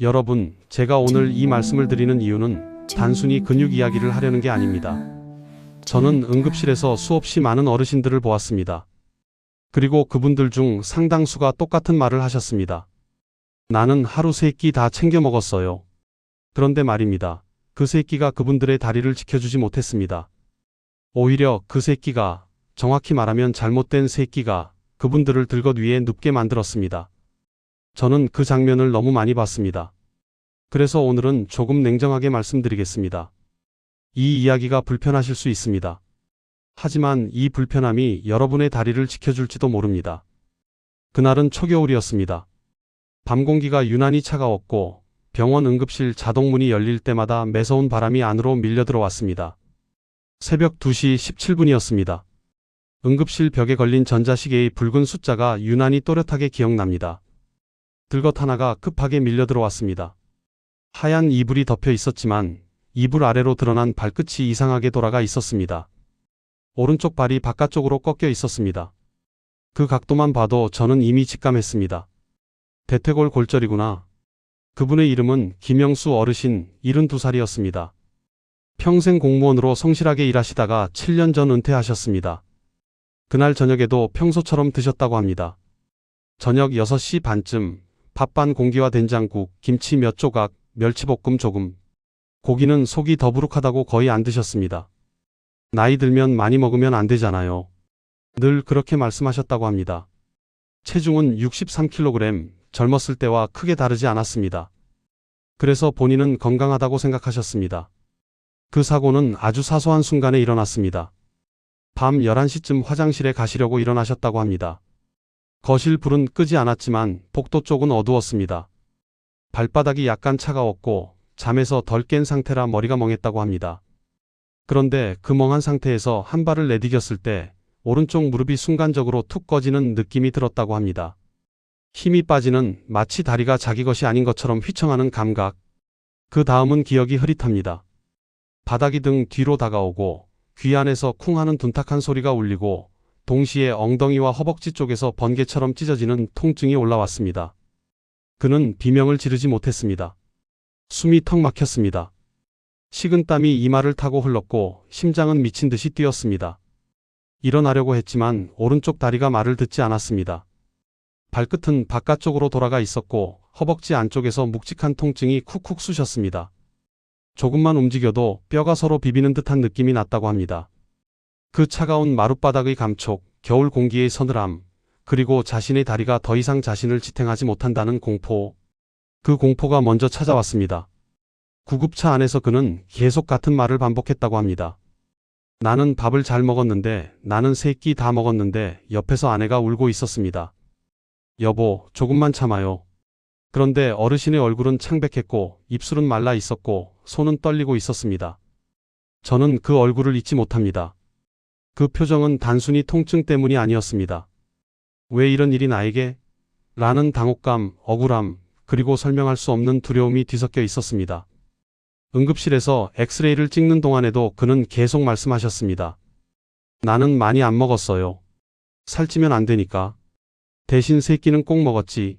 여러분, 제가 오늘 이 말씀을 드리는 이유는 단순히 근육 이야기를 하려는 게 아닙니다. 저는 응급실에서 수없이 많은 어르신들을 보았습니다. 그리고 그분들 중 상당수가 똑같은 말을 하셨습니다. 나는 하루 3끼 다 챙겨 먹었어요. 그런데 말입니다. 그 3끼가 그분들의 다리를 지켜주지 못했습니다. 오히려 그 3끼가, 정확히 말하면 잘못된 3끼가 그분들을 들것 위에 눕게 만들었습니다. 저는 그 장면을 너무 많이 봤습니다. 그래서 오늘은 조금 냉정하게 말씀드리겠습니다. 이 이야기가 불편하실 수 있습니다. 하지만 이 불편함이 여러분의 다리를 지켜줄지도 모릅니다. 그날은 초겨울이었습니다. 밤 공기가 유난히 차가웠고 병원 응급실 자동문이 열릴 때마다 매서운 바람이 안으로 밀려 들어왔습니다. 새벽 2시 17분이었습니다. 응급실 벽에 걸린 전자시계의 붉은 숫자가 유난히 또렷하게 기억납니다. 들것 하나가 급하게 밀려 들어왔습니다. 하얀 이불이 덮여 있었지만 이불 아래로 드러난 발끝이 이상하게 돌아가 있었습니다. 오른쪽 발이 바깥쪽으로 꺾여 있었습니다. 그 각도만 봐도 저는 이미 직감했습니다. 대퇴골 골절이구나. 그분의 이름은 김영수 어르신 72살이었습니다. 평생 공무원으로 성실하게 일하시다가 7년 전 은퇴하셨습니다. 그날 저녁에도 평소처럼 드셨다고 합니다. 저녁 6시 반쯤 밥 반 공기와 된장국, 김치 몇 조각, 멸치볶음 조금. 고기는 속이 더부룩하다고 거의 안 드셨습니다. 나이 들면 많이 먹으면 안 되잖아요. 늘 그렇게 말씀하셨다고 합니다. 체중은 63kg, 젊었을 때와 크게 다르지 않았습니다. 그래서 본인은 건강하다고 생각하셨습니다. 그 사고는 아주 사소한 순간에 일어났습니다. 밤 11시쯤 화장실에 가시려고 일어나셨다고 합니다. 거실 불은 끄지 않았지만 복도 쪽은 어두웠습니다. 발바닥이 약간 차가웠고 잠에서 덜 깬 상태라 머리가 멍했다고 합니다. 그런데 그 멍한 상태에서 한 발을 내디뎠을 때 오른쪽 무릎이 순간적으로 툭 꺼지는 느낌이 들었다고 합니다. 힘이 빠지는, 마치 다리가 자기 것이 아닌 것처럼 휘청하는 감각. 그 다음은 기억이 흐릿합니다. 바닥이 등 뒤로 다가오고 귀 안에서 쿵 하는 둔탁한 소리가 울리고 동시에 엉덩이와 허벅지 쪽에서 번개처럼 찢어지는 통증이 올라왔습니다. 그는 비명을 지르지 못했습니다. 숨이 턱 막혔습니다. 식은땀이 이마를 타고 흘렀고 심장은 미친 듯이 뛰었습니다. 일어나려고 했지만 오른쪽 다리가 말을 듣지 않았습니다. 발끝은 바깥쪽으로 돌아가 있었고 허벅지 안쪽에서 묵직한 통증이 쿡쿡 쑤셨습니다. 조금만 움직여도 뼈가 서로 비비는 듯한 느낌이 났다고 합니다. 그 차가운 마룻바닥의 감촉, 겨울 공기의 서늘함, 그리고 자신의 다리가 더 이상 자신을 지탱하지 못한다는 공포. 그 공포가 먼저 찾아왔습니다. 구급차 안에서 그는 계속 같은 말을 반복했다고 합니다. 나는 밥을 잘 먹었는데, 나는 3끼 다 먹었는데 옆에서 아내가 울고 있었습니다. 여보, 조금만 참아요. 그런데 어르신의 얼굴은 창백했고 입술은 말라 있었고 손은 떨리고 있었습니다. 저는 그 얼굴을 잊지 못합니다. 그 표정은 단순히 통증 때문이 아니었습니다. 왜 이런 일이 나에게? 라는 당혹감, 억울함, 그리고 설명할 수 없는 두려움이 뒤섞여 있었습니다. 응급실에서 엑스레이를 찍는 동안에도 그는 계속 말씀하셨습니다. 나는 많이 안 먹었어요. 살찌면 안 되니까. 대신 3끼는 꼭 먹었지.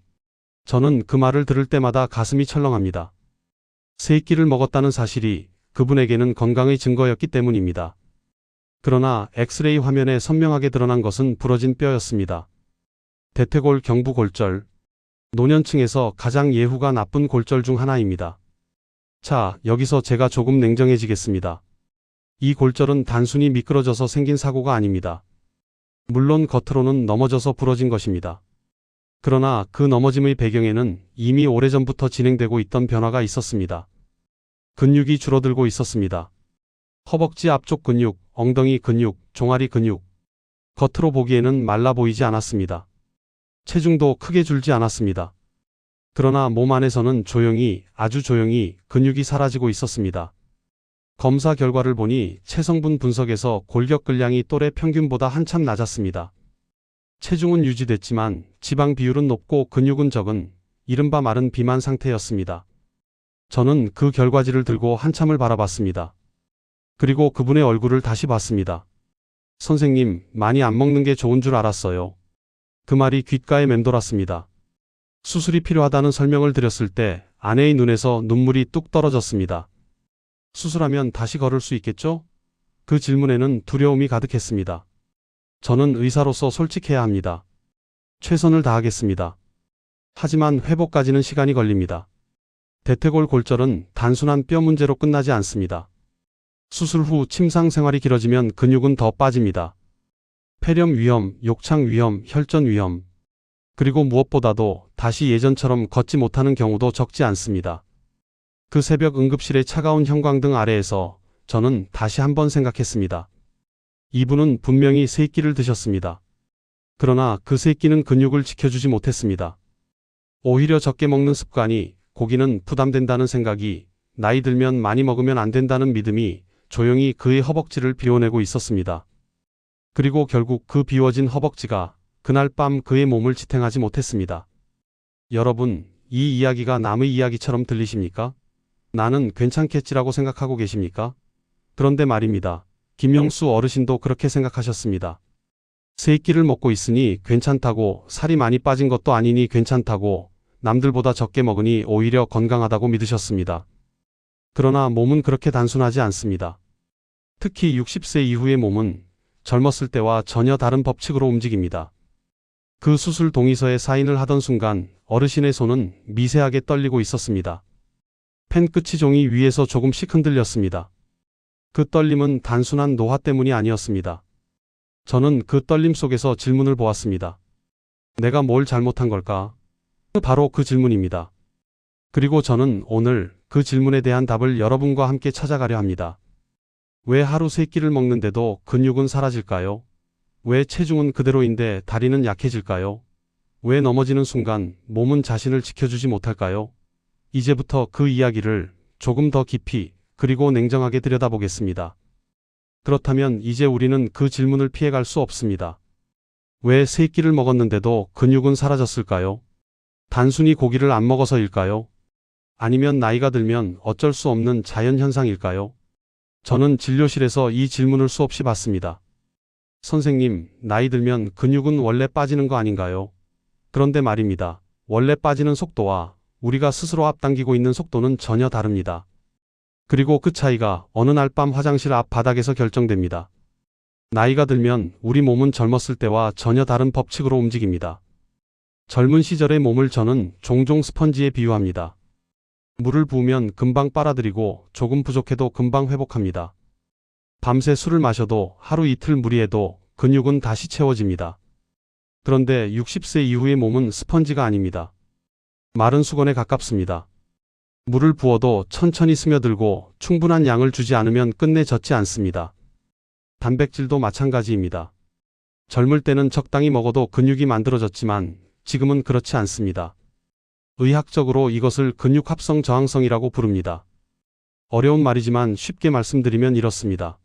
저는 그 말을 들을 때마다 가슴이 철렁합니다. 3끼를 먹었다는 사실이 그분에게는 건강의 증거였기 때문입니다. 그러나 엑스레이 화면에 선명하게 드러난 것은 부러진 뼈였습니다. 대퇴골 경부골절. 노년층에서 가장 예후가 나쁜 골절 중 하나입니다. 자, 여기서 제가 조금 냉정해지겠습니다. 이 골절은 단순히 미끄러져서 생긴 사고가 아닙니다. 물론 겉으로는 넘어져서 부러진 것입니다. 그러나 그 넘어짐의 배경에는 이미 오래전부터 진행되고 있던 변화가 있었습니다. 근육이 줄어들고 있었습니다. 허벅지 앞쪽 근육, 엉덩이 근육, 종아리 근육. 겉으로 보기에는 말라 보이지 않았습니다. 체중도 크게 줄지 않았습니다. 그러나 몸 안에서는 조용히, 아주 조용히 근육이 사라지고 있었습니다. 검사 결과를 보니 체성분 분석에서 골격근량이 또래 평균보다 한참 낮았습니다. 체중은 유지됐지만 지방 비율은 높고 근육은 적은 이른바 마른 비만 상태였습니다. 저는 그 결과지를 들고 한참을 바라봤습니다. 그리고 그분의 얼굴을 다시 봤습니다. 선생님, 많이 안 먹는 게 좋은 줄 알았어요. 그 말이 귓가에 맴돌았습니다. 수술이 필요하다는 설명을 드렸을 때 아내의 눈에서 눈물이 뚝 떨어졌습니다. 수술하면 다시 걸을 수 있겠죠? 그 질문에는 두려움이 가득했습니다. 저는 의사로서 솔직해야 합니다. 최선을 다하겠습니다. 하지만 회복까지는 시간이 걸립니다. 대퇴골 골절은 단순한 뼈 문제로 끝나지 않습니다. 수술 후 침상 생활이 길어지면 근육은 더 빠집니다. 폐렴 위험, 욕창 위험, 혈전 위험, 그리고 무엇보다도 다시 예전처럼 걷지 못하는 경우도 적지 않습니다. 그 새벽 응급실의 차가운 형광등 아래에서 저는 다시 한번 생각했습니다. 이분은 분명히 세 끼를 드셨습니다. 그러나 그 세 끼는 근육을 지켜주지 못했습니다. 오히려 적게 먹는 습관이, 고기는 부담된다는 생각이, 나이 들면 많이 먹으면 안 된다는 믿음이 조용히 그의 허벅지를 비워내고 있었습니다. 그리고 결국 그 비워진 허벅지가 그날 밤 그의 몸을 지탱하지 못했습니다. 여러분, 이 이야기가 남의 이야기처럼 들리십니까? 나는 괜찮겠지라고 생각하고 계십니까? 그런데 말입니다. 김영수 어르신도 그렇게 생각하셨습니다. 세 끼를 먹고 있으니 괜찮다고, 살이 많이 빠진 것도 아니니 괜찮다고, 남들보다 적게 먹으니 오히려 건강하다고 믿으셨습니다. 그러나 몸은 그렇게 단순하지 않습니다. 특히 60세 이후의 몸은 젊었을 때와 전혀 다른 법칙으로 움직입니다. 그 수술 동의서에 사인을 하던 순간 어르신의 손은 미세하게 떨리고 있었습니다. 펜 끝이 종이 위에서 조금씩 흔들렸습니다. 그 떨림은 단순한 노화 때문이 아니었습니다. 저는 그 떨림 속에서 질문을 보았습니다. 내가 뭘 잘못한 걸까? 바로 그 질문입니다. 그리고 저는 오늘 그 질문에 대한 답을 여러분과 함께 찾아가려 합니다. 왜 하루 세 끼를 먹는데도 근육은 사라질까요? 왜 체중은 그대로인데 다리는 약해질까요? 왜 넘어지는 순간 몸은 자신을 지켜주지 못할까요? 이제부터 그 이야기를 조금 더 깊이 그리고 냉정하게 들여다보겠습니다. 그렇다면 이제 우리는 그 질문을 피해갈 수 없습니다. 왜 세 끼를 먹었는데도 근육은 사라졌을까요? 단순히 고기를 안 먹어서일까요? 아니면 나이가 들면 어쩔 수 없는 자연현상일까요? 저는 진료실에서 이 질문을 수없이 받습니다. 선생님, 나이 들면 근육은 원래 빠지는 거 아닌가요? 그런데 말입니다. 원래 빠지는 속도와 우리가 스스로 앞당기고 있는 속도는 전혀 다릅니다. 그리고 그 차이가 어느 날 밤 화장실 앞 바닥에서 결정됩니다. 나이가 들면 우리 몸은 젊었을 때와 전혀 다른 법칙으로 움직입니다. 젊은 시절의 몸을 저는 종종 스펀지에 비유합니다. 물을 부으면 금방 빨아들이고 조금 부족해도 금방 회복합니다. 밤새 술을 마셔도 하루 이틀 무리해도 근육은 다시 채워집니다. 그런데 60세 이후의 몸은 스펀지가 아닙니다. 마른 수건에 가깝습니다. 물을 부어도 천천히 스며들고 충분한 양을 주지 않으면 끝내 젖지 않습니다. 단백질도 마찬가지입니다. 젊을 때는 적당히 먹어도 근육이 만들어졌지만 지금은 그렇지 않습니다. 의학적으로 이것을 근육 합성 저항성이라고 부릅니다. 어려운 말이지만 쉽게 말씀드리면 이렇습니다.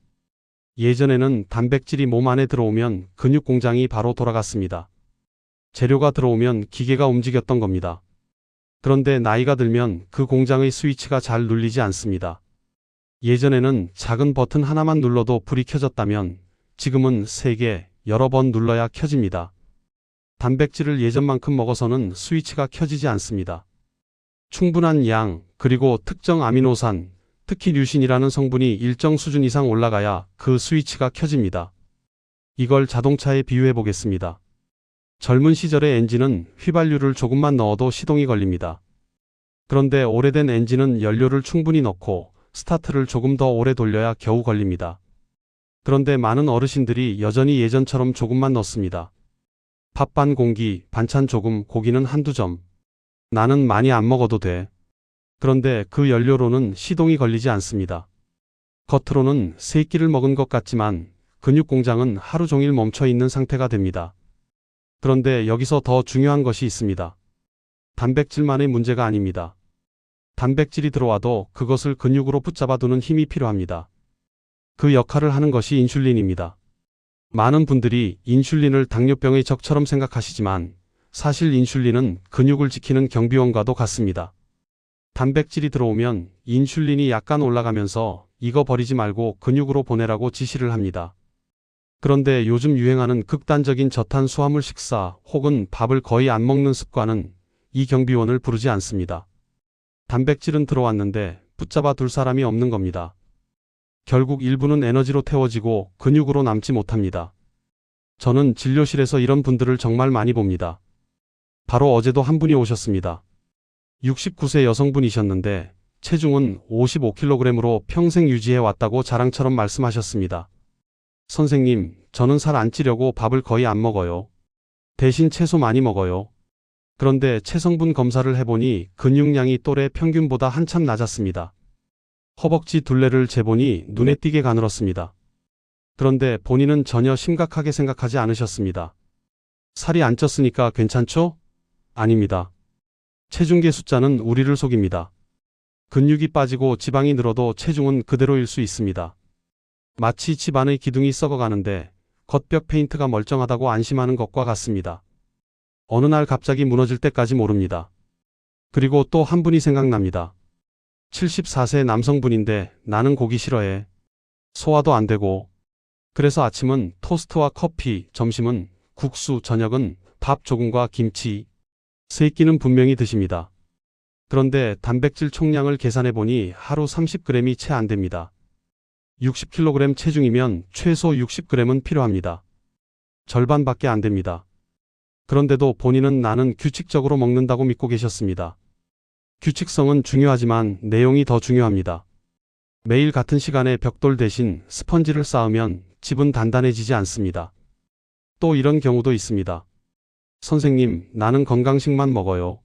예전에는 단백질이 몸 안에 들어오면 근육 공장이 바로 돌아갔습니다. 재료가 들어오면 기계가 움직였던 겁니다. 그런데 나이가 들면 그 공장의 스위치가 잘 눌리지 않습니다. 예전에는 작은 버튼 하나만 눌러도 불이 켜졌다면 지금은 3개, 여러 번 눌러야 켜집니다. 단백질을 예전만큼 먹어서는 스위치가 켜지지 않습니다. 충분한 양, 그리고 특정 아미노산, 특히 류신이라는 성분이 일정 수준 이상 올라가야 그 스위치가 켜집니다. 이걸 자동차에 비유해 보겠습니다. 젊은 시절의 엔진은 휘발유를 조금만 넣어도 시동이 걸립니다. 그런데 오래된 엔진은 연료를 충분히 넣고 스타트를 조금 더 오래 돌려야 겨우 걸립니다. 그런데 많은 어르신들이 여전히 예전처럼 조금만 넣습니다. 밥 반 공기, 반찬 조금, 고기는 한두 점. 나는 많이 안 먹어도 돼. 그런데 그 연료로는 시동이 걸리지 않습니다. 겉으로는 세 끼를 먹은 것 같지만 근육 공장은 하루 종일 멈춰 있는 상태가 됩니다. 그런데 여기서 더 중요한 것이 있습니다. 단백질만의 문제가 아닙니다. 단백질이 들어와도 그것을 근육으로 붙잡아두는 힘이 필요합니다. 그 역할을 하는 것이 인슐린입니다. 많은 분들이 인슐린을 당뇨병의 적처럼 생각하시지만 사실 인슐린은 근육을 지키는 경비원과도 같습니다. 단백질이 들어오면 인슐린이 약간 올라가면서 이거 버리지 말고 근육으로 보내라고 지시를 합니다. 그런데 요즘 유행하는 극단적인 저탄수화물 식사 혹은 밥을 거의 안 먹는 습관은 이 경비원을 부르지 않습니다. 단백질은 들어왔는데 붙잡아 둘 사람이 없는 겁니다. 결국 일부는 에너지로 태워지고 근육으로 남지 못합니다. 저는 진료실에서 이런 분들을 정말 많이 봅니다. 바로 어제도 한 분이 오셨습니다. 69세 여성분이셨는데 체중은 55kg으로 평생 유지해 왔다고 자랑처럼 말씀하셨습니다. 선생님, 저는 살 안 찌려고 밥을 거의 안 먹어요. 대신 채소 많이 먹어요. 그런데 체성분 검사를 해보니 근육량이 또래 평균보다 한참 낮았습니다. 허벅지 둘레를 재보니 눈에 띄게 가늘었습니다. 그런데 본인은 전혀 심각하게 생각하지 않으셨습니다. 살이 안 쪘으니까 괜찮죠? 아닙니다. 체중계 숫자는 우리를 속입니다. 근육이 빠지고 지방이 늘어도 체중은 그대로일 수 있습니다. 마치 집안의 기둥이 썩어가는데 겉벽 페인트가 멀쩡하다고 안심하는 것과 같습니다. 어느 날 갑자기 무너질 때까지 모릅니다. 그리고 또 한 분이 생각납니다. 74세 남성분인데 나는 고기 싫어해. 소화도 안 되고. 그래서 아침은 토스트와 커피, 점심은 국수, 저녁은 밥 조금과 김치. 세 끼는 분명히 드십니다. 그런데 단백질 총량을 계산해보니 하루 30g이 채 안 됩니다. 60kg 체중이면 최소 60g은 필요합니다. 절반밖에 안 됩니다. 그런데도 본인은 나는 규칙적으로 먹는다고 믿고 계셨습니다. 규칙성은 중요하지만 내용이 더 중요합니다. 매일 같은 시간에 벽돌 대신 스펀지를 쌓으면 집은 단단해지지 않습니다. 또 이런 경우도 있습니다. 선생님, 나는 건강식만 먹어요.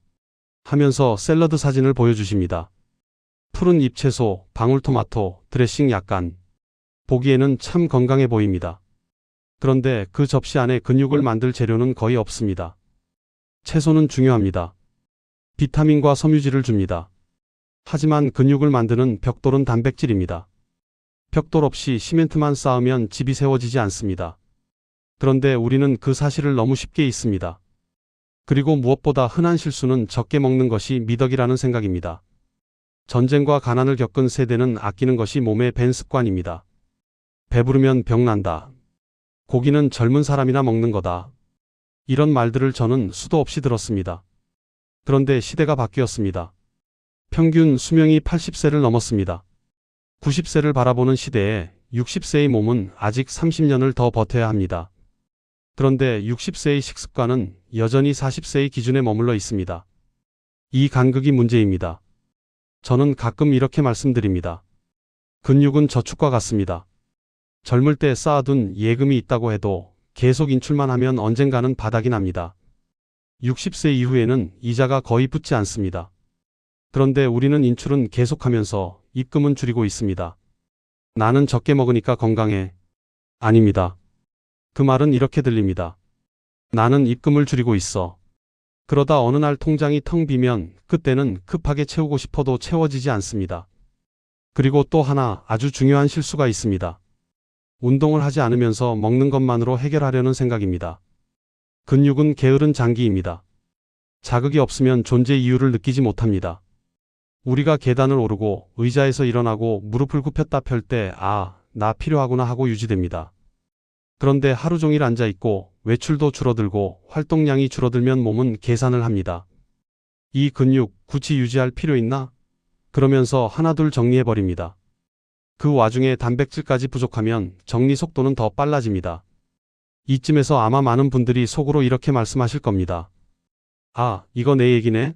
하면서 샐러드 사진을 보여주십니다. 푸른 잎채소, 방울토마토, 드레싱 약간. 보기에는 참 건강해 보입니다. 그런데 그 접시 안에 근육을 만들 재료는 거의 없습니다. 채소는 중요합니다. 비타민과 섬유질을 줍니다. 하지만 근육을 만드는 벽돌은 단백질입니다. 벽돌 없이 시멘트만 쌓으면 집이 세워지지 않습니다. 그런데 우리는 그 사실을 너무 쉽게 잊습니다. 그리고 무엇보다 흔한 실수는 적게 먹는 것이 미덕이라는 생각입니다. 전쟁과 가난을 겪은 세대는 아끼는 것이 몸에 밴 습관입니다. 배부르면 병난다. 고기는 젊은 사람이나 먹는 거다. 이런 말들을 저는 수도 없이 들었습니다. 그런데 시대가 바뀌었습니다. 평균 수명이 80세를 넘었습니다. 90세를 바라보는 시대에 60세의 몸은 아직 30년을 더 버텨야 합니다. 그런데 60세의 식습관은 여전히 40세의 기준에 머물러 있습니다. 이 간극이 문제입니다. 저는 가끔 이렇게 말씀드립니다. 근육은 저축과 같습니다. 젊을 때 쌓아둔 예금이 있다고 해도 계속 인출만 하면 언젠가는 바닥이 납니다. 60세 이후에는 이자가 거의 붙지 않습니다. 그런데 우리는 인출은 계속하면서 입금은 줄이고 있습니다. 나는 적게 먹으니까 건강해. 아닙니다. 그 말은 이렇게 들립니다. 나는 입금을 줄이고 있어. 그러다 어느 날 통장이 텅 비면 그때는 급하게 채우고 싶어도 채워지지 않습니다. 그리고 또 하나 아주 중요한 실수가 있습니다. 운동을 하지 않으면서 먹는 것만으로 해결하려는 생각입니다. 근육은 게으른 장기입니다. 자극이 없으면 존재 이유를 느끼지 못합니다. 우리가 계단을 오르고 의자에서 일어나고 무릎을 굽혔다 펼 때 나 필요하구나 하고 유지됩니다. 그런데 하루 종일 앉아있고 외출도 줄어들고 활동량이 줄어들면 몸은 계산을 합니다. 이 근육 굳이 유지할 필요 있나? 그러면서 하나둘 정리해버립니다. 그 와중에 단백질까지 부족하면 정리 속도는 더 빨라집니다. 이쯤에서 아마 많은 분들이 속으로 이렇게 말씀하실 겁니다. 이거 내 얘기네?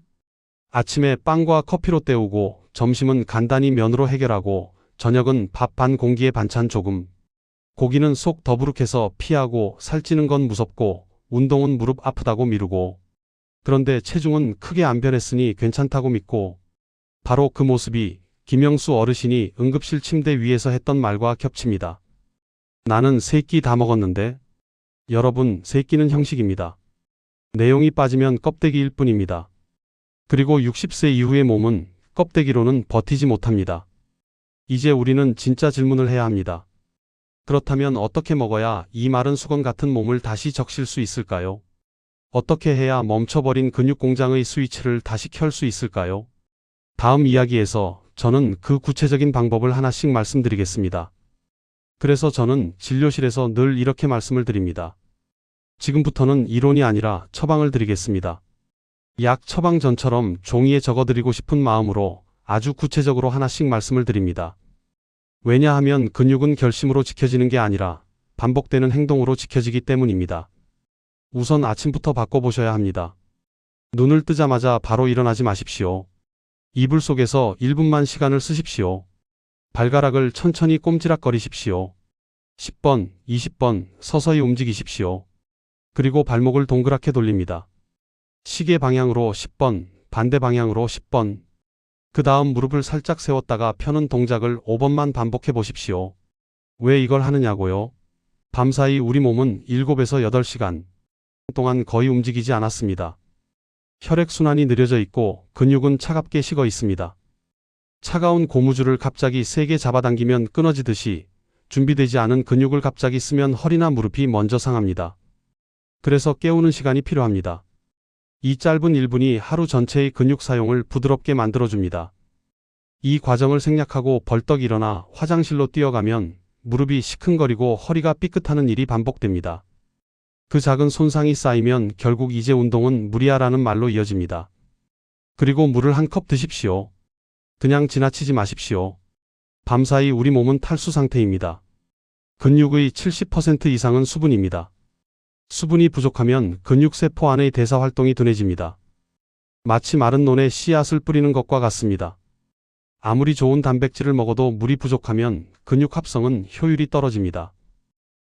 아침에 빵과 커피로 때우고 점심은 간단히 면으로 해결하고 저녁은 밥 반 공기에 반찬 조금. 고기는 속 더부룩해서 피하고 살찌는 건 무섭고 운동은 무릎 아프다고 미루고. 그런데 체중은 크게 안 변했으니 괜찮다고 믿고. 바로 그 모습이 김영수 어르신이 응급실 침대 위에서 했던 말과 겹칩니다. 나는 3끼 다 먹었는데. 여러분, 3끼는 형식입니다. 내용이 빠지면 껍데기일 뿐입니다. 그리고 60세 이후의 몸은 껍데기로는 버티지 못합니다. 이제 우리는 진짜 질문을 해야 합니다. 그렇다면 어떻게 먹어야 이 마른 수건 같은 몸을 다시 적실 수 있을까요? 어떻게 해야 멈춰버린 근육 공장의 스위치를 다시 켤 수 있을까요? 다음 이야기에서 저는 그 구체적인 방법을 하나씩 말씀드리겠습니다. 그래서 저는 진료실에서 늘 이렇게 말씀을 드립니다. 지금부터는 이론이 아니라 처방을 드리겠습니다. 약 처방전처럼 종이에 적어드리고 싶은 마음으로 아주 구체적으로 하나씩 말씀을 드립니다. 왜냐하면 근육은 결심으로 지켜지는 게 아니라 반복되는 행동으로 지켜지기 때문입니다. 우선 아침부터 바꿔보셔야 합니다. 눈을 뜨자마자 바로 일어나지 마십시오. 이불 속에서 1분만 시간을 쓰십시오. 발가락을 천천히 꼼지락거리십시오. 10번, 20번 서서히 움직이십시오. 그리고 발목을 동그랗게 돌립니다. 시계 방향으로 10번, 반대 방향으로 10번. 그 다음 무릎을 살짝 세웠다가 펴는 동작을 5번만 반복해 보십시오. 왜 이걸 하느냐고요? 밤사이 우리 몸은 7에서 8시간 동안 거의 움직이지 않았습니다. 혈액순환이 느려져 있고 근육은 차갑게 식어 있습니다. 차가운 고무줄을 갑자기 세게 잡아당기면 끊어지듯이 준비되지 않은 근육을 갑자기 쓰면 허리나 무릎이 먼저 상합니다. 그래서 깨우는 시간이 필요합니다. 이 짧은 1분이 하루 전체의 근육 사용을 부드럽게 만들어줍니다. 이 과정을 생략하고 벌떡 일어나 화장실로 뛰어가면 무릎이 시큰거리고 허리가 삐끗하는 일이 반복됩니다. 그 작은 손상이 쌓이면 결국 이제 운동은 무리야라는 말로 이어집니다. 그리고 물을 한 컵 드십시오. 그냥 지나치지 마십시오. 밤사이 우리 몸은 탈수 상태입니다. 근육의 70% 이상은 수분입니다. 수분이 부족하면 근육세포 안의 대사 활동이 둔해집니다. 마치 마른 논에 씨앗을 뿌리는 것과 같습니다. 아무리 좋은 단백질을 먹어도 물이 부족하면 근육 합성은 효율이 떨어집니다.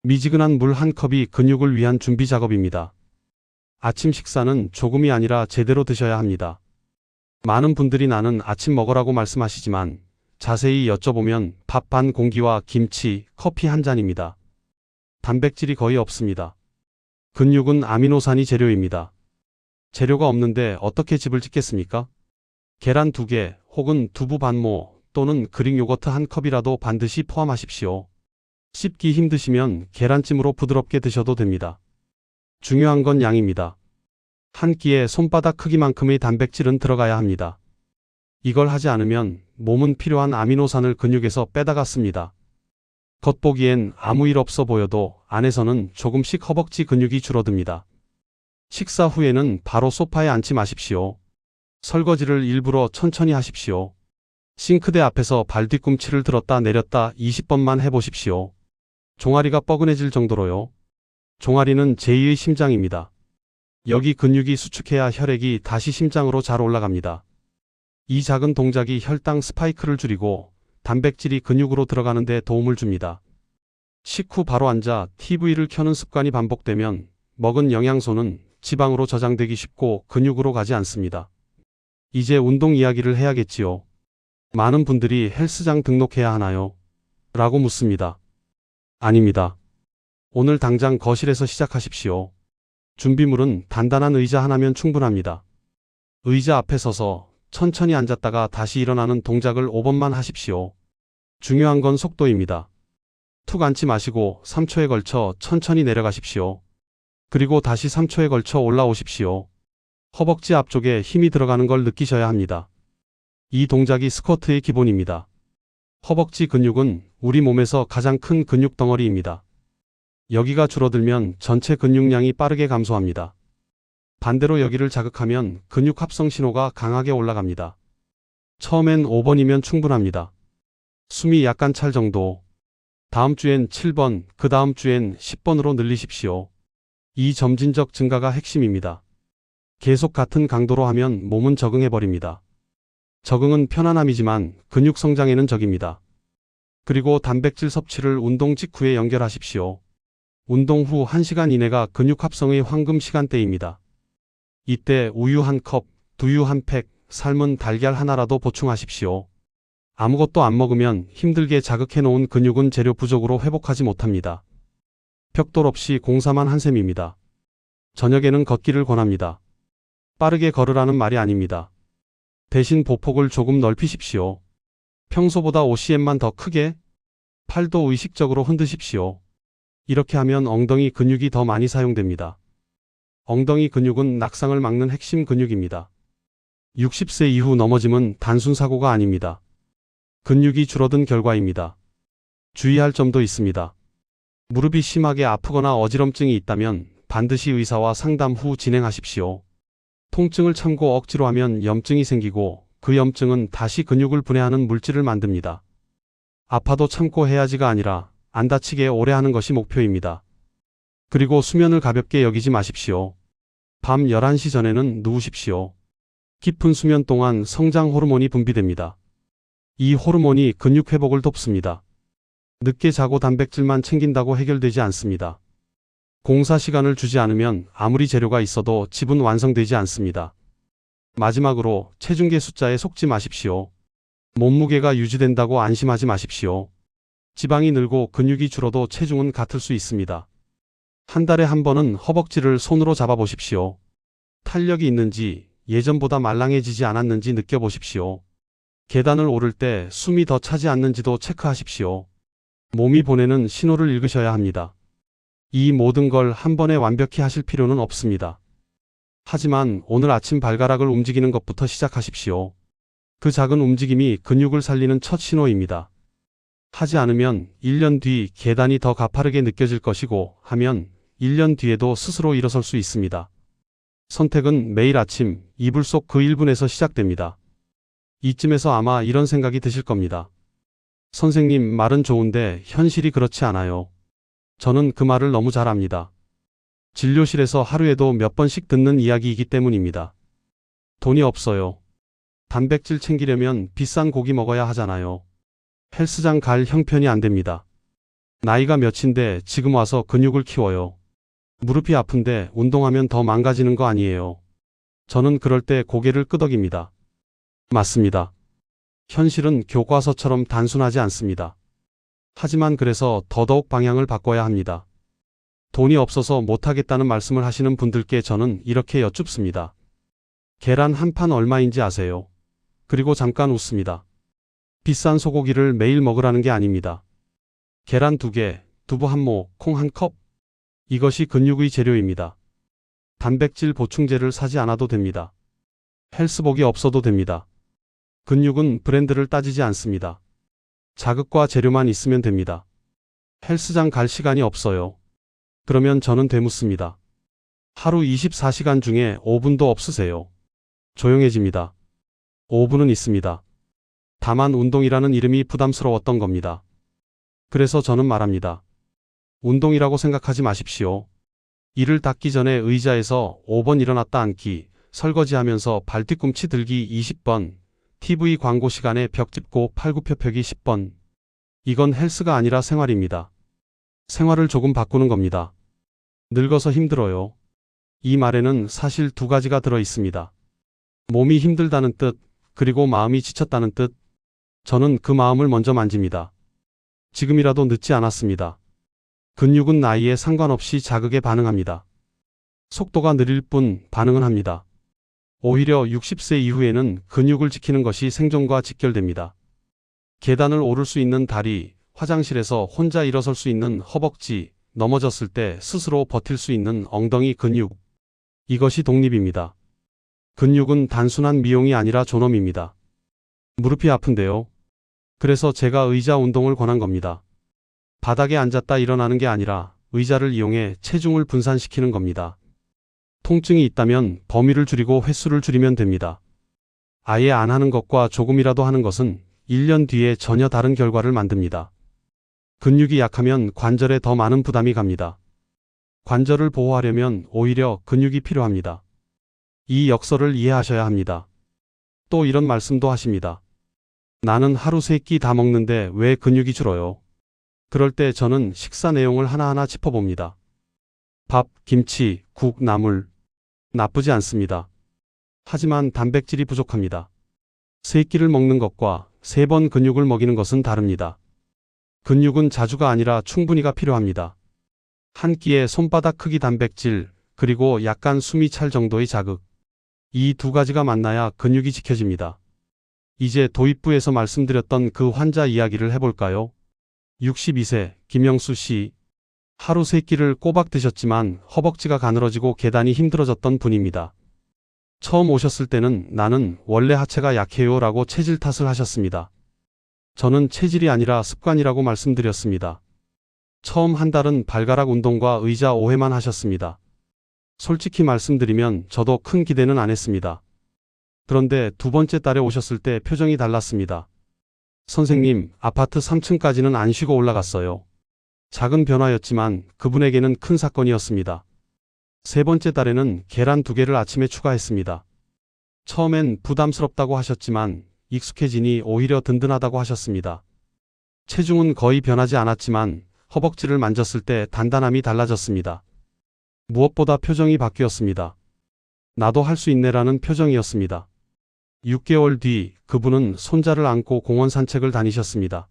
미지근한 물 한 컵이 근육을 위한 준비 작업입니다. 아침 식사는 조금이 아니라 제대로 드셔야 합니다. 많은 분들이 나는 아침 먹으라고 말씀하시지만 자세히 여쭤보면 밥 반 공기와 김치, 커피 한 잔입니다. 단백질이 거의 없습니다. 근육은 아미노산이 재료입니다. 재료가 없는데 어떻게 집을 짓겠습니까? 계란 2개 혹은 두부 반모 또는 그릭 요거트 한 컵이라도 반드시 포함하십시오. 씹기 힘드시면 계란찜으로 부드럽게 드셔도 됩니다. 중요한 건 양입니다. 한 끼에 손바닥 크기만큼의 단백질은 들어가야 합니다. 이걸 하지 않으면 몸은 필요한 아미노산을 근육에서 빼다가 씁니다. 겉보기엔 아무 일 없어 보여도 안에서는 조금씩 허벅지 근육이 줄어듭니다. 식사 후에는 바로 소파에 앉지 마십시오. 설거지를 일부러 천천히 하십시오. 싱크대 앞에서 발 뒤꿈치를 들었다 내렸다 20번만 해보십시오. 종아리가 뻐근해질 정도로요. 종아리는 제2의 심장입니다. 여기 근육이 수축해야 혈액이 다시 심장으로 잘 올라갑니다. 이 작은 동작이 혈당 스파이크를 줄이고 단백질이 근육으로 들어가는 데 도움을 줍니다. 식후 바로 앉아 TV를 켜는 습관이 반복되면 먹은 영양소는 지방으로 저장되기 쉽고 근육으로 가지 않습니다. 이제 운동 이야기를 해야겠지요. 많은 분들이 헬스장 등록해야 하나요? 라고 묻습니다. 아닙니다. 오늘 당장 거실에서 시작하십시오. 준비물은 단단한 의자 하나면 충분합니다. 의자 앞에 서서 천천히 앉았다가 다시 일어나는 동작을 5번만 하십시오. 중요한 건 속도입니다. 툭 앉지 마시고 3초에 걸쳐 천천히 내려가십시오. 그리고 다시 3초에 걸쳐 올라오십시오. 허벅지 앞쪽에 힘이 들어가는 걸 느끼셔야 합니다. 이 동작이 스쿼트의 기본입니다. 허벅지 근육은 우리 몸에서 가장 큰 근육 덩어리입니다. 여기가 줄어들면 전체 근육량이 빠르게 감소합니다. 반대로 여기를 자극하면 근육 합성 신호가 강하게 올라갑니다. 처음엔 5번이면 충분합니다. 숨이 약간 찰 정도. 다음 주엔 7번, 그 다음 주엔 10번으로 늘리십시오. 이 점진적 증가가 핵심입니다. 계속 같은 강도로 하면 몸은 적응해버립니다. 적응은 편안함이지만 근육 성장에는 적입니다. 그리고 단백질 섭취를 운동 직후에 연결하십시오. 운동 후 1시간 이내가 근육 합성의 황금 시간대입니다. 이때 우유 한 컵, 두유 한 팩, 삶은 달걀 하나라도 보충하십시오. 아무것도 안 먹으면 힘들게 자극해놓은 근육은 재료 부족으로 회복하지 못합니다. 벽돌 없이 공사만 한 셈입니다. 저녁에는 걷기를 권합니다. 빠르게 걸으라는 말이 아닙니다. 대신 보폭을 조금 넓히십시오. 평소보다 5cm만 더 크게, 팔도 의식적으로 흔드십시오. 이렇게 하면 엉덩이 근육이 더 많이 사용됩니다. 엉덩이 근육은 낙상을 막는 핵심 근육입니다. 60세 이후 넘어짐은 단순 사고가 아닙니다. 근육이 줄어든 결과입니다. 주의할 점도 있습니다. 무릎이 심하게 아프거나 어지럼증이 있다면 반드시 의사와 상담 후 진행하십시오. 통증을 참고 억지로 하면 염증이 생기고 그 염증은 다시 근육을 분해하는 물질을 만듭니다. 아파도 참고 해야지가 아니라 안 다치게 오래 하는 것이 목표입니다. 그리고 수면을 가볍게 여기지 마십시오. 밤 11시 전에는 누우십시오. 깊은 수면 동안 성장 호르몬이 분비됩니다. 이 호르몬이 근육 회복을 돕습니다. 늦게 자고 단백질만 챙긴다고 해결되지 않습니다. 공사 시간을 주지 않으면 아무리 재료가 있어도 집은 완성되지 않습니다. 마지막으로 체중계 숫자에 속지 마십시오. 몸무게가 유지된다고 안심하지 마십시오. 지방이 늘고 근육이 줄어도 체중은 같을 수 있습니다. 한 달에 한 번은 허벅지를 손으로 잡아보십시오. 탄력이 있는지 예전보다 말랑해지지 않았는지 느껴보십시오. 계단을 오를 때 숨이 더 차지 않는지도 체크하십시오. 몸이 보내는 신호를 읽으셔야 합니다. 이 모든 걸 한 번에 완벽히 하실 필요는 없습니다. 하지만 오늘 아침 발가락을 움직이는 것부터 시작하십시오. 그 작은 움직임이 근육을 살리는 첫 신호입니다. 하지 않으면 1년 뒤 계단이 더 가파르게 느껴질 것이고 하면 1년 뒤에도 스스로 일어설 수 있습니다. 선택은 매일 아침 이불 속 그 1분에서 시작됩니다. 이쯤에서 아마 이런 생각이 드실 겁니다. 선생님, 말은 좋은데 현실이 그렇지 않아요. 저는 그 말을 너무 잘 압니다. 진료실에서 하루에도 몇 번씩 듣는 이야기이기 때문입니다. 돈이 없어요. 단백질 챙기려면 비싼 고기 먹어야 하잖아요. 헬스장 갈 형편이 안 됩니다. 나이가 몇인데 지금 와서 근육을 키워요. 무릎이 아픈데 운동하면 더 망가지는 거 아니에요. 저는 그럴 때 고개를 끄덕입니다. 맞습니다. 현실은 교과서처럼 단순하지 않습니다. 하지만 그래서 더더욱 방향을 바꿔야 합니다. 돈이 없어서 못하겠다는 말씀을 하시는 분들께 저는 이렇게 여쭙습니다. 계란 한 판 얼마인지 아세요? 그리고 잠깐 웃습니다. 비싼 소고기를 매일 먹으라는 게 아닙니다. 계란 2개, 두부 1모, 콩 1컵. 이것이 근육의 재료입니다. 단백질 보충제를 사지 않아도 됩니다. 헬스복이 없어도 됩니다. 근육은 브랜드를 따지지 않습니다. 자극과 재료만 있으면 됩니다. 헬스장 갈 시간이 없어요. 그러면 저는 되묻습니다. 하루 24시간 중에 5분도 없으세요? 조용해집니다. 5분은 있습니다. 다만 운동이라는 이름이 부담스러웠던 겁니다. 그래서 저는 말합니다. 운동이라고 생각하지 마십시오. 이를 닦기 전에 의자에서 5번 일어났다 앉기, 설거지하면서 발 뒤꿈치 들기 20번, TV 광고 시간에 벽 짚고 팔굽혀펴기 10번. 이건 헬스가 아니라 생활입니다. 생활을 조금 바꾸는 겁니다. 늙어서 힘들어요. 이 말에는 사실 2가지가 들어 있습니다. 몸이 힘들다는 뜻, 그리고 마음이 지쳤다는 뜻. 저는 그 마음을 먼저 만집니다. 지금이라도 늦지 않았습니다. 근육은 나이에 상관없이 자극에 반응합니다. 속도가 느릴 뿐 반응은 합니다. 오히려 60세 이후에는 근육을 지키는 것이 생존과 직결됩니다. 계단을 오를 수 있는 다리, 화장실에서 혼자 일어설 수 있는 허벅지, 넘어졌을 때 스스로 버틸 수 있는 엉덩이 근육. 이것이 독립입니다. 근육은 단순한 미용이 아니라 존엄입니다. 무릎이 아픈데요. 그래서 제가 의자 운동을 권한 겁니다. 바닥에 앉았다 일어나는 게 아니라 의자를 이용해 체중을 분산시키는 겁니다. 통증이 있다면 범위를 줄이고 횟수를 줄이면 됩니다. 아예 안 하는 것과 조금이라도 하는 것은 1년 뒤에 전혀 다른 결과를 만듭니다. 근육이 약하면 관절에 더 많은 부담이 갑니다. 관절을 보호하려면 오히려 근육이 필요합니다. 이 역설을 이해하셔야 합니다. 또 이런 말씀도 하십니다. 나는 하루 3끼 다 먹는데 왜 근육이 줄어요? 그럴 때 저는 식사 내용을 하나하나 짚어봅니다. 밥, 김치, 국, 나물. 나쁘지 않습니다. 하지만 단백질이 부족합니다. 3끼를 먹는 것과 3번 근육을 먹이는 것은 다릅니다. 근육은 자주가 아니라 충분히가 필요합니다. 한 끼에 손바닥 크기 단백질, 그리고 약간 숨이 찰 정도의 자극. 이 2가지가 만나야 근육이 지켜집니다. 이제 도입부에서 말씀드렸던 그 환자 이야기를 해볼까요? 62세 김영수 씨. 하루 3끼를 꼬박 드셨지만 허벅지가 가늘어지고 계단이 힘들어졌던 분입니다. 처음 오셨을 때는 나는 원래 하체가 약해요 라고 체질 탓을 하셨습니다. 저는 체질이 아니라 습관이라고 말씀드렸습니다. 처음 한 달은 발가락 운동과 의자 5회만 하셨습니다. 솔직히 말씀드리면 저도 큰 기대는 안 했습니다. 그런데 두 번째 달에 오셨을 때 표정이 달랐습니다. 선생님, 아파트 3층까지는 안 쉬고 올라갔어요. 작은 변화였지만 그분에게는 큰 사건이었습니다. 세 번째 달에는 계란 2개를 아침에 추가했습니다. 처음엔 부담스럽다고 하셨지만 익숙해지니 오히려 든든하다고 하셨습니다. 체중은 거의 변하지 않았지만 허벅지를 만졌을 때 단단함이 달라졌습니다. 무엇보다 표정이 바뀌었습니다. 나도 할 수 있네라는 표정이었습니다. 6개월 뒤 그분은 손자를 안고 공원 산책을 다니셨습니다.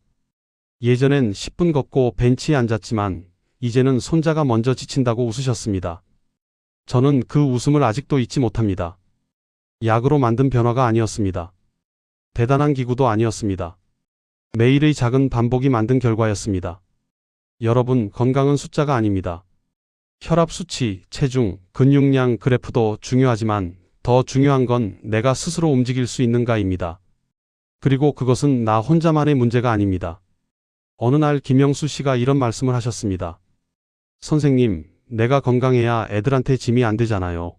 예전엔 10분 걷고 벤치에 앉았지만 이제는 손자가 먼저 지친다고 웃으셨습니다. 저는 그 웃음을 아직도 잊지 못합니다. 약으로 만든 변화가 아니었습니다. 대단한 기구도 아니었습니다. 매일의 작은 반복이 만든 결과였습니다. 여러분, 건강은 숫자가 아닙니다. 혈압 수치, 체중, 근육량 그래프도 중요하지만 더 중요한 건 내가 스스로 움직일 수 있는가입니다. 그리고 그것은 나 혼자만의 문제가 아닙니다. 어느 날 김영수 씨가 이런 말씀을 하셨습니다. 선생님, 내가 건강해야 애들한테 짐이 안 되잖아요.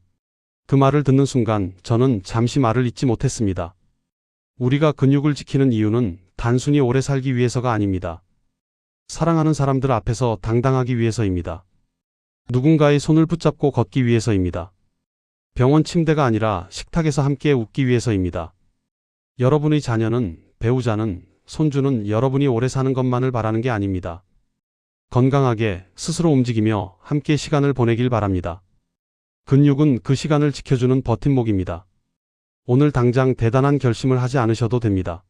그 말을 듣는 순간 저는 잠시 말을 잇지 못했습니다. 우리가 근육을 지키는 이유는 단순히 오래 살기 위해서가 아닙니다. 사랑하는 사람들 앞에서 당당하기 위해서입니다. 누군가의 손을 붙잡고 걷기 위해서입니다. 병원 침대가 아니라 식탁에서 함께 웃기 위해서입니다. 여러분의 자녀는, 배우자는, 손주는 여러분이 오래 사는 것만을 바라는 게 아닙니다. 건강하게 스스로 움직이며 함께 시간을 보내길 바랍니다. 근육은 그 시간을 지켜주는 버팀목입니다. 오늘 당장 대단한 결심을 하지 않으셔도 됩니다.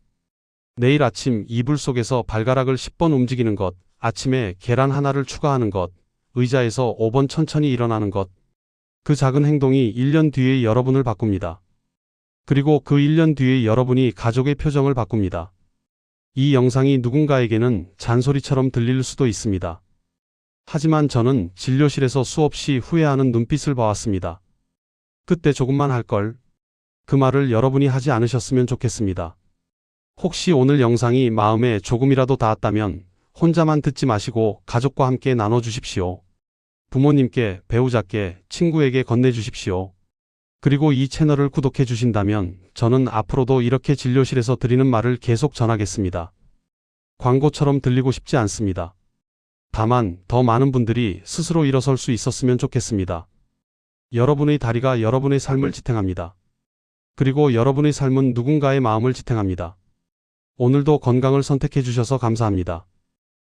내일 아침 이불 속에서 발가락을 10번 움직이는 것, 아침에 계란 하나를 추가하는 것, 의자에서 5번 천천히 일어나는 것. 그 작은 행동이 1년 뒤의 여러분을 바꿉니다. 그리고 그 1년 뒤의 여러분이 가족의 표정을 바꿉니다. 이 영상이 누군가에게는 잔소리처럼 들릴 수도 있습니다. 하지만 저는 진료실에서 수없이 후회하는 눈빛을 봐왔습니다. 그때 조금만 할 걸. 그 말을 여러분이 하지 않으셨으면 좋겠습니다. 혹시 오늘 영상이 마음에 조금이라도 닿았다면 혼자만 듣지 마시고 가족과 함께 나눠주십시오. 부모님께, 배우자께, 친구에게 건네주십시오. 그리고 이 채널을 구독해 주신다면 저는 앞으로도 이렇게 진료실에서 드리는 말을 계속 전하겠습니다. 광고처럼 들리고 싶지 않습니다. 다만 더 많은 분들이 스스로 일어설 수 있었으면 좋겠습니다. 여러분의 다리가 여러분의 삶을 지탱합니다. 그리고 여러분의 삶은 누군가의 마음을 지탱합니다. 오늘도 건강을 선택해 주셔서 감사합니다.